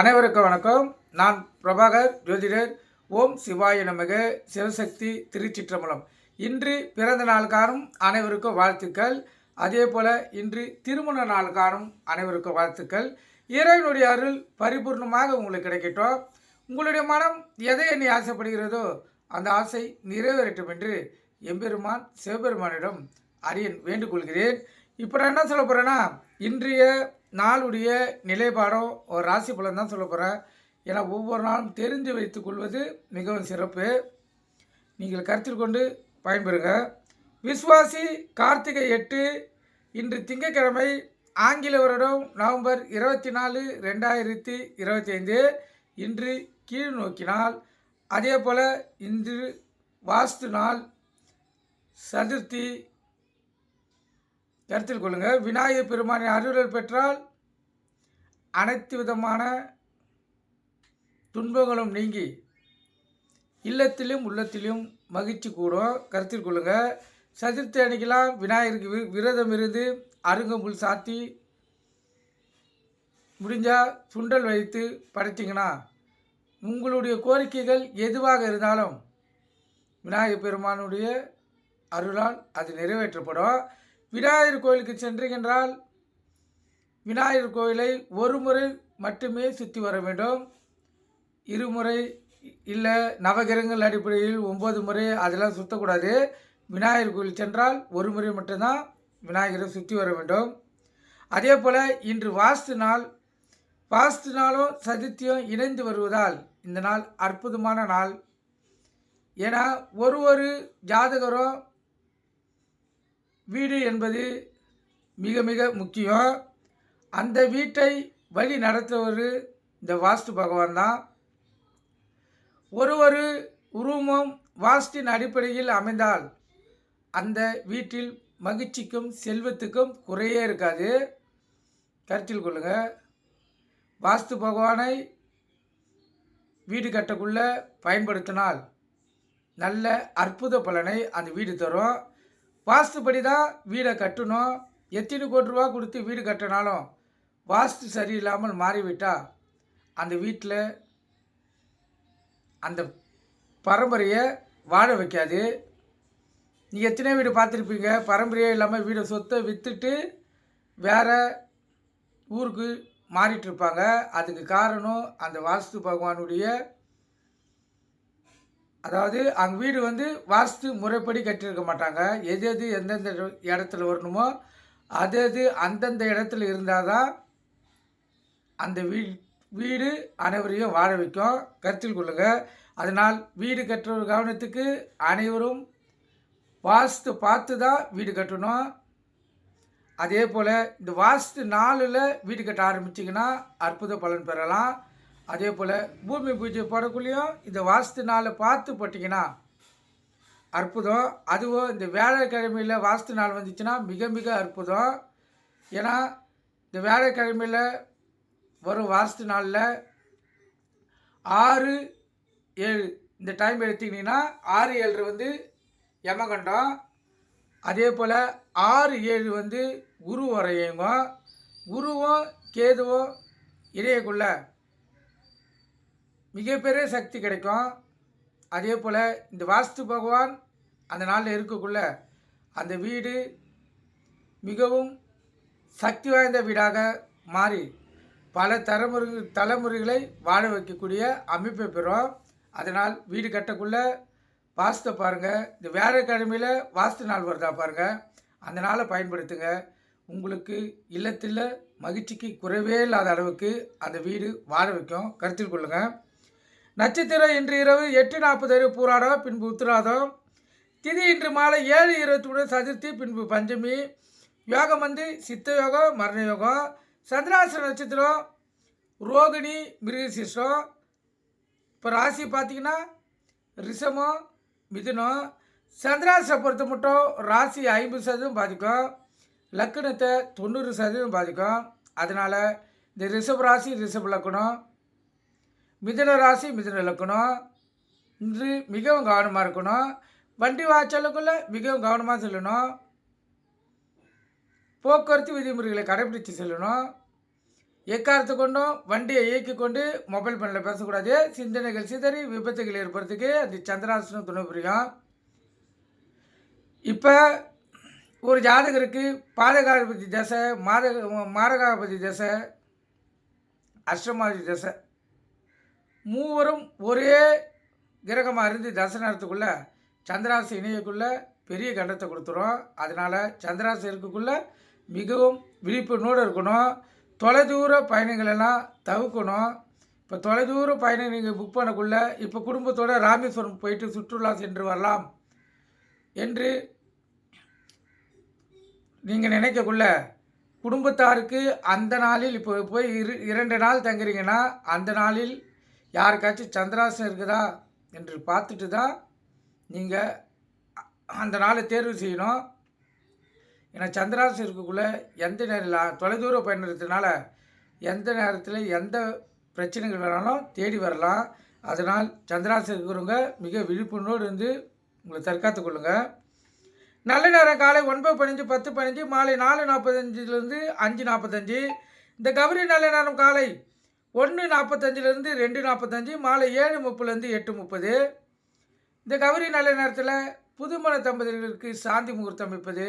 அனைவருக்கும் வணக்கம். நான் பிரபாகர் ஜோதிடர். ஓம் சிவாய நமக. சிவசக்தி திருச்சிற்றம்பலம். இன்று பிறந்த நாள் காணும் அனைவருக்கும் வாழ்த்துக்கள். அதே போல இன்று திருமண நாள் காணும் அனைவருக்கும் வாழ்த்துக்கள். இறைவனுடைய அருள் பரிபூர்ணமாக உங்களுக்கு கிடைக்கட்டும். உங்களுடைய மனம் எதை எண்ணி ஆசைப்படுகிறதோ அந்த ஆசை நிறைவேறட்டும் என்று எம்பெருமான் சிவபெருமானிடம் அரியன் வேண்டுகொள்கிறேன். இப்போ நான் என்ன சொல்ல போகிறேன்னா, இன்றைய நாளுடைய நிலைப்பாடம் ஒரு ராசி பலன் தான் சொல்ல போகிறேன். ஏன்னா ஒவ்வொரு நாளும் தெரிந்து வைத்துக் கொள்வது மிகவும் சிறப்பு. நீங்கள் கருத்தில் கொண்டு பயன்பெறுங்க. விஸ்வாசி கார்த்திகை 8 இன்று திங்கட்கிழமை, ஆங்கில வருடம் நவம்பர் 24, 2025. இன்று கீழ் நோக்கினால். அதே போல் இன்று வாஸ்து நாள், சதுர்த்தி கருத்தில் கொள்ளுங்கள். விநாயகர் பெருமானின் அருள் பெற்றால் அனைத்து விதமான துன்பங்களும் நீங்கி இல்லத்திலும் உள்ளத்திலும் மகிழ்ச்சி கூடும். கருத்தில் கொள்ளுங்கள். சதுர்த்தி அன்னைக்கெல்லாம் விநாயகருக்கு விரதம் இருந்து அருங்கம்புல் சாத்தி முடிஞ்சால் சுண்டல் வைத்து படைத்திங்கன்னா உங்களுடைய கோரிக்கைகள் எதுவாக இருந்தாலும் விநாயகர் பெருமானுடைய அருளால் அது நிறைவேற்றப்படும். விநாயகர் கோயிலுக்கு சென்றீங்கன்றால் விநாயகர் கோயிலை ஒரு முறை மட்டுமே சுற்றி வர வேண்டும். இருமுறை இல்லை நவகிரகங்கள் அடிப்படையில் 9 முறை அதெல்லாம் சுற்றக்கூடாது. விநாயகர் கோயில் சென்றால் ஒரு முறை மட்டும்தான் விநாயகரை சுற்றி வர வேண்டும். அதே போல் இன்று வாஸ்து நாள். வாஸ்து நாளும் சதுர்த்தியும் இணைந்து வருவதால் இந்த நாள் அற்புதமான நாள். ஏன்னா ஒரு ஜாதகரும் வீடு என்பது மிக மிக முக்கியம். அந்த வீட்டை வழி நடத்துவர் இந்த வாஸ்து பகவான் தான். ஒரு உருவமும் வாஸ்தின் அடிப்படையில் அமைந்தால் அந்த வீட்டில் மகிழ்ச்சிக்கும் செல்வத்துக்கும் குறையே இருக்காது. கருத்தில் கொள்ளுங்கள். வாஸ்து பகவானை வீடு கட்டக்குள்ள பயன்படுத்தினால் நல்ல அற்புத பலனை அந்த வீடு தரும். வாஸ்துப்படி தான் வீடை கட்டணும். எத்தனை கோடி ரூபா கொடுத்து வீடு கட்டினாலும் வாஸ்து சரியில்லாமல் மாறிவிட்டால் அந்த வீட்டில் அந்த பரம்பரையை வாழ வைக்காது. நீங்கள் எத்தனை வீடு பார்த்துருப்பீங்க, பரம்பரையே இல்லாமல் வீடை சொத்தை விற்றுட்டு வேறு ஊருக்கு மாறிட்டுருப்பாங்க. அதுக்கு காரணம் அந்த வாஸ்து பகவானுடைய, அதாவது அங்கே வீடு வாஸ்து முறைப்படி கட்டியிருக்க மாட்டாங்க. எது எந்தெந்த இடத்துல வரணுமோ அது அந்தந்த இடத்துல இருந்தால் தான் அந்த வீடு அனைவரையும் வாழ வைக்கும். கருத்தில் கொள்ளுங்கள். அதனால் வீடு கட்டுற கவனத்துக்கு அனைவரும் வாஸ்து பார்த்து தான் வீடு கட்டணும். அதே போல் இந்த வாஸ்து நாளில் வீடு கட்ட ஆரம்பிச்சிங்கன்னா அற்புத பலன் பெறலாம். அதே போல் பூமி பூஜை போடக்குள்ளேயும் இந்த வாஸ்து நாளை பார்த்து போட்டிங்கன்னா அற்புதம். அதுவும் இந்த வியாழக்கிழமையில் வாஸ்து நாள் வந்துச்சுன்னா மிக மிக அற்புதம். ஏன்னா இந்த வியாழக்கிழமையில் வரும் வாஸ்து நாளில் 6, 7 இந்த டைம் எடுத்துக்கிட்டிங்கன்னா 6, 7 யமகண்டம். அதே போல் 6, 7 குரு வரையுங்க. குருவும் கேதுவும் இடையக்குள்ள மிகப்பெரிய சக்தி கிடைக்கும். அதே போல் இந்த வாஸ்து பகவான் அந்த நாளில் இருக்கக்குள்ள அந்த வீடு மிகவும் சக்தி வாய்ந்த வீடாக மாறி பல தலைமுறைகளை வாழ வைக்கக்கூடிய அமைப்பை பெறும். அதனால் வீடு கட்டக்குள்ள வாஸ்து பாருங்கள். இந்த வியாழக்கிழமையில் வாஸ்து நாள் வருதா பாருங்கள். அந்த நாளை பயன்படுத்துங்க. உங்களுக்கு இல்லத்தில் மகிழ்ச்சிக்கு குறைவே இல்லாத அளவுக்கு அந்த வீடு வாழ வைக்கும். கருத்தில் கொள்ளுங்கள். நட்சத்திரம் இன்று இரவு 8:40 பூராடம், பின்பு உத்திராதம். திதி இன்று மாலை 7:23 சதுர்த்தி, பின்பு பஞ்சமி. யோகம் சித்த யோகம், மரண யோகம். சந்திராசிர நட்சத்திரம் ரோகிணி, மிருகசீஷம். இப்போ ராசி பார்த்திங்கன்னா ரிஷமம், மிதுனம். சந்திராசிர பொறுத்த மட்டும் ராசி 50% பாதிக்கும், லக்கணத்தை 90% பாதிக்கும். அதனால் இந்த ரிஷப ராசி ரிஷப லக்கணம், மிதுன ராசி மிதுன லக்கணம் இன்று மிகவும் கவனமாக இருக்கணும். வண்டி வாய்ச்சலுக்குள்ளே மிகவும் கவனமாக செல்லணும். போக்குவரத்து விதிமுறைகளை கடைபிடித்து செல்லணும். எக்காரத்தை கொண்டும் வண்டியை இயக்கி கொண்டு மொபைல் ஃபோனில் பேசக்கூடாது. சிந்தனைகள் சிதறி விபத்துகள் ஏற்படுறதுக்கு அந்த சந்திராசனம் துணை புரியும். இப்போ ஒரு ஜாதகருக்கு பாதகாதிபதி தசை, மாரகாதிபதி தசை, அஷ்டமாதி தசை மூவரும் ஒரே கிரகமாக இருந்து தசை நேரத்துக்குள்ளே சந்திராசி இணையக்குள்ளே பெரிய கண்டத்தை கொடுத்துரும். அதனால் சந்திராசி இருக்கக்குள்ளே மிகவும் விழிப்புணர்வோடு இருக்கணும். தொலைதூர பயணங்களெல்லாம் தவிர்க்கணும். இப்போ தொலைதூர பயணம் நீங்கள் புக் பண்ணக்குள்ள இப்போ குடும்பத்தோடு ராமேஸ்வரம் போயிட்டு சுற்றுலா சென்று வரலாம் என்று நீங்கள் நினைக்கக்குள்ள குடும்பத்தாருக்கு அந்த நாளில் இப்போ போய் 2 நாள் தங்குறீங்கன்னா அந்த நாளில் யாருக்காச்சும் சந்திராசனம் இருக்குதா என்று பார்த்துட்டு தான் நீங்கள் அந்த நாளை தேர்வு செய்யணும். ஏன்னா சந்திராசனம் இருக்கக்குள்ளே எந்த நேரம் தொலைதூர பயணத்தினால எந்த நேரத்தில் எந்த பிரச்சனைகள் வேணாலும் தேடி வரலாம். அதனால் சந்திராசனம் இருக்கிறவங்க மிக விழிப்புணர்வோடு இருந்து உங்களை தற்காத்து கொள்ளுங்கள். நல்ல நேரம் காலை 9:15 10:15 மாலை 4:45 5:45. இந்த கௌரி நல்ல நேரம் காலை 1:45 2:45 மாலை 7:30 8:30. இந்த கௌரி நல்ல நேரத்தில் புதுமண தம்பதிகளுக்கு சாந்தி முகூர்த்தம் அமைப்பது,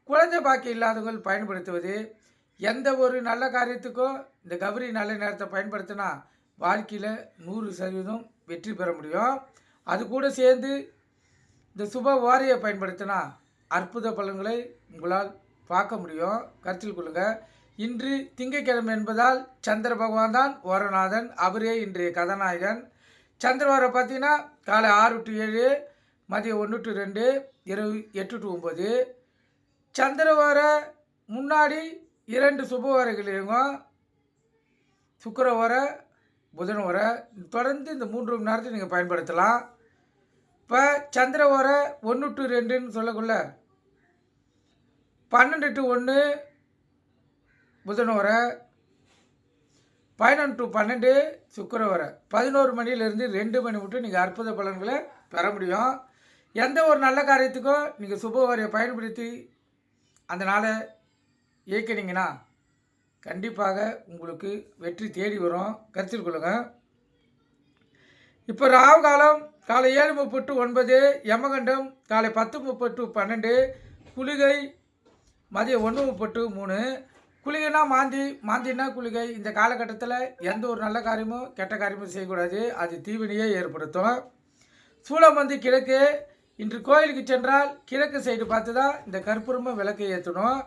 குழந்தை பாக்கி இல்லாதவர்கள் பயன்படுத்துவது, எந்த ஒரு நல்ல காரியத்துக்கும் இந்த கௌரி நல்ல நேரத்தை பயன்படுத்தினா வாழ்க்கையில் 100% வெற்றி பெற முடியும். அது கூட சேர்ந்து இந்த சுப வாரியை பயன்படுத்தினா அற்புத பலன்களை உங்களால் பார்க்க முடியும். கருத்தில் கொள்ளுங்கள். இன்று திங்கட்கிழமை என்பதால் சந்திர பகவான் தான் ஓரநாதன். அவரே இன்றைய கதாநாயகன். சந்திரவாரம் பார்த்தீங்கன்னா காலை 6 to 7, மதியம் 1 to 2, இரவு 8 to 9. சந்திரவார முன்னாடி 2 சுபவாரங்கள் இயங்கும். சுக்கிரவார புதன்வார தொடர்ந்து இந்த 3 மணி நேரத்தை நீங்கள் பயன்படுத்தலாம். இப்போ சந்திரவார 1 to 2ன்னு சொல்லக்குள்ள 12 to 1 புதன்வார, 11 to 12 சுக்கிரவார, 11 மணிலேருந்து 2 மணி விட்டு நீங்கள் அற்புத பலன்களை பெற முடியும். எந்த ஒரு நல்ல காரியத்துக்கும் நீங்கள் சுபவாரியை பயன்படுத்தி அந்த நாளை இயக்கினீங்கன்னா கண்டிப்பாக உங்களுக்கு வெற்றி தேடி வரும். கருத்தில் கொள்ளுங்கள். இப்போ ராகு காலம் காலை 7:30 to 9, யமகண்டம் காலை 10:30 to 12, குளிகை மதியம் 1:30 to 3. குளிகைனா மாந்தினா குளிகை. இந்த காலகட்டத்தில் எந்த ஒரு நல்ல காரியமும் கெட்ட காரியமும் செய்யக்கூடாது. அது தீவினையே ஏற்படுத்தும். சூளம் வந்து கிழக்கு. இன்று கோயிலுக்கு சென்றால் கிழக்கு சைடு பார்த்து தான் இந்த கற்பூரமும் விளக்கை ஏற்றணும்.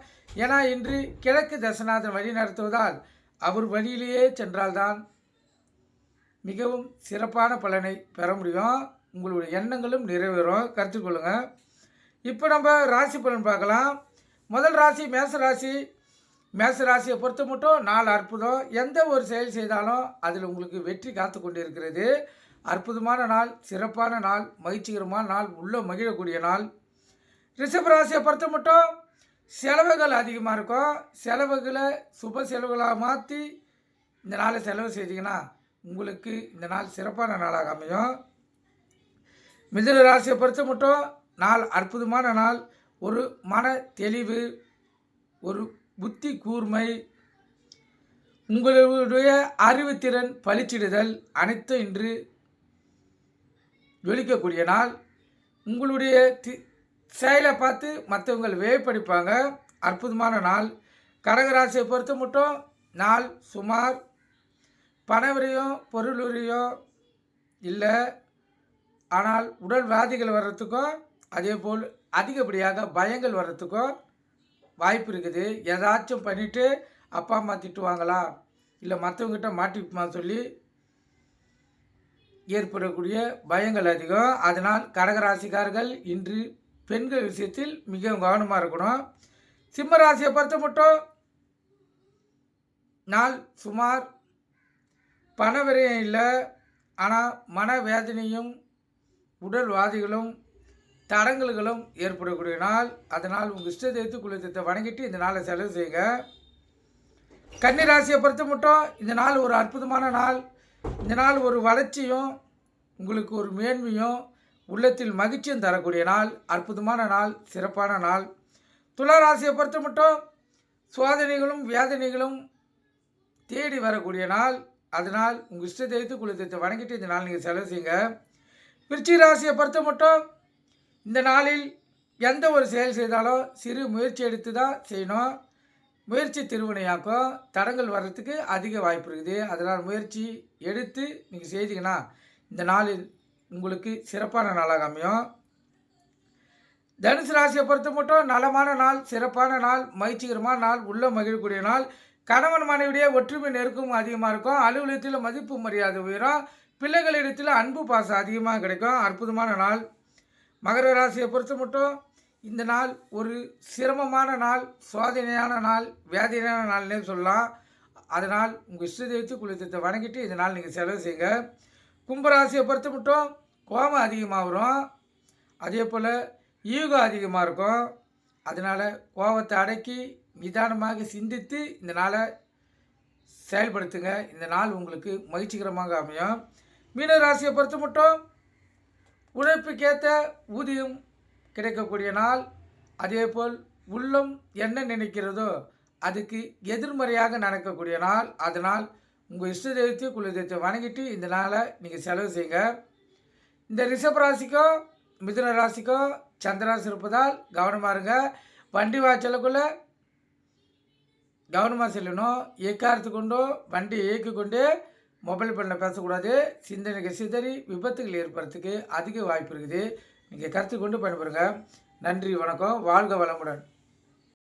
ஏன்னா இன்று கிழக்கு தசநாதன் வழி நடத்துவதால் அவர் வழியிலேயே சென்றால்தான் மிகவும் சிறப்பான பலனை பெற முடியும். உங்களுடைய எண்ணங்களும் நிறைவேறும். கருத்தில் கொள்ளுங்கள். இப்போ நம்ம ராசி பலன் பார்க்கலாம். முதல் ராசி மேசராசி. மேசராசியை பொறுத்த மட்டும் நாள் அற்புதம். எந்த ஒரு செயல் செய்தாலும் அதில் உங்களுக்கு வெற்றி காத்து கொண்டு இருக்கிறது. அற்புதமான நாள், சிறப்பான நாள், மகிழ்ச்சிகரமான நாள், உள்ள மகிழக்கூடிய நாள். ரிஷபராசியை பொறுத்த மட்டும் செலவுகள் அதிகமாக இருக்கும். செலவுகளை சுப செலவுகளாக மாற்றி இந்த நாளை செலவு செய்தீங்கன்னா உங்களுக்கு இந்த நாள் சிறப்பான நாளாக அமையும். மிதுன ராசியை பொறுத்த மட்டும் நாள் அற்புதமான நாள். ஒரு மன தெளிவு, ஒரு புத்தி கூர்மை, உங்களுடைய அறிவுத்திறன் பளிச்சிடுதல் அனைத்தும் இன்று ஜொலிக்கக்கூடிய நாள். உங்களுடைய செயலை பார்த்து மற்றவங்கள் வியப்படிப்பாங்க. அற்புதமான நாள். கடகராசியை பொறுத்த மட்டும் நாள் சுமார். பணவரையும் பொருளுரையும் இல்லை. ஆனால் உடல் வியாதிகள் வர்றதுக்கும் அதே போல் அதிகப்படியாக பயங்கள் வர்றதுக்கும் வாய்ப்பு இருக்குது. ஏதாச்சும் பண்ணிவிட்டு அப்பா அம்மா திட்டுவாங்களா இல்லை மற்றவங்ககிட்ட மாட்டிக்குமா சொல்லி ஏற்படக்கூடிய பயங்கள் அதிகம். அதனால் கடகராசிக்காரர்கள் இன்று பெண்கள் விஷயத்தில் மிகவும் கவனமாக இருக்கணும். சிம்ம ராசியை பொறுத்த மட்டும் நாள் சுமார். பண விரயம் இல்லை. ஆனால் மன வேதனையும் உடல் வாதிகளும் தடங்கல்களும் ஏற்படக்கூடிய நாள். அதனால் உங்கள் இஷ்ட தெய்வத்து குலத்தை வணங்கிட்டு இந்த நாளை செலவு செய்யுங்க. கன்னி ராசியை பொறுத்த மட்டும் இந்த நாள் ஒரு அற்புதமான நாள். இந்த நாள் ஒரு வளர்ச்சியும் உங்களுக்கு ஒரு மேன்மையும் உள்ளத்தில் மகிழ்ச்சியும் தரக்கூடிய நாள். அற்புதமான நாள், சிறப்பான நாள். துலா ராசியை பொறுத்த மட்டும் சோதனைகளும் வேதனைகளும் தேடி வரக்கூடிய நாள். அதனால் உங்கள் இஷ்ட தெய்வத்தை குலதெய்வத்தை வணங்கிட்டு இந்த நாள் நீங்கள் செலவு செய்யுங்க. விருச்சிக ராசியை பொறுத்த மட்டும் இந்த நாளில் எந்த ஒரு செயல் செய்தாலும் சிறு முயற்சி எடுத்து தான் செய்யணும். முயற்சி திருவினையாக்கும். தடங்கள் வர்றதுக்கு அதிக வாய்ப்பு இருக்குது. அதனால் முயற்சி எடுத்து நீங்கள் செய்தீங்கன்னா இந்த நாளில் உங்களுக்கு சிறப்பான நாளாக அமையும். தனுசு ராசியை பொறுத்த மட்டும் நலமான நாள், சிறப்பான நாள், மகிழ்ச்சிகரமான நாள், உள்ள மகிழக்கூடிய நாள். கணவன் மனைவிடைய ஒற்றுமை நெருக்கம் அதிகமாக இருக்கும். அலுவலகத்தில் மதிப்பு மரியாதை உயரும். பிள்ளைகளிடத்தில் அன்பு பாசம் அதிகமாக கிடைக்கும். அற்புதமான நாள். மகர ராசியை பொறுத்த மட்டும் இந்த நாள் ஒரு சிரமமான நாள், சோதனையான நாள், வேதனையான நாள்னே சொல்லலாம். அதனால் உங்கள் இஷ்ட தெய்வத்தை குலதெய்வத்தை வணங்கிட்டு இந்த நாள் நீங்கள் செலவு செய்யுங்க. கும்பராசியை பொறுத்த மட்டும் கோபம் அதிகமாக வரும். அதே போல் ஈகோ அதிகமாக இருக்கும். அதனால் கோபத்தை அடக்கி நிதானமாக சிந்தித்து இந்த நாளை செயல்படுத்துங்க. இந்த நாள் உங்களுக்கு மகிழ்ச்சிகரமாக அமையும். மீன ராசியை பொறுத்த மட்டும் உழைப்புக்கேற்ற ஊதியம் கிடைக்கக்கூடிய நாள். அதேபோல் உள்ளம் என்ன நினைக்கிறதோ அதுக்கு எதிர்மறையாக நடக்கக்கூடிய நாள். அதனால் உங்கள் இஷ்ட தெய்வத்தை குலதெய்வத்தை வணங்கிட்டு இந்த நாளை நீங்கள் செலவு செய்யுங்க. இந்த ரிஷப ராசிக்கோ மிதுன ராசிக்கோ சந்திராசி இருப்பதால் கவனமாக இருங்க. வண்டி வாய்ச்சலுக்குள்ளே கவனமாக செல்லணும். எக்காரத்து கொண்டோ வண்டி இயக்கி கொண்டே மொபைல் ஃபோனில் பேசக்கூடாது. சிந்தனைக்கு சிதறி விபத்துகள் ஏற்படுறதுக்கு அதிக வாய்ப்பு இருக்குது. நீங்கள் கருத்து கொண்டு பயன்படுங்க. நன்றி, வணக்கம், வாழ்க வளமுடன்.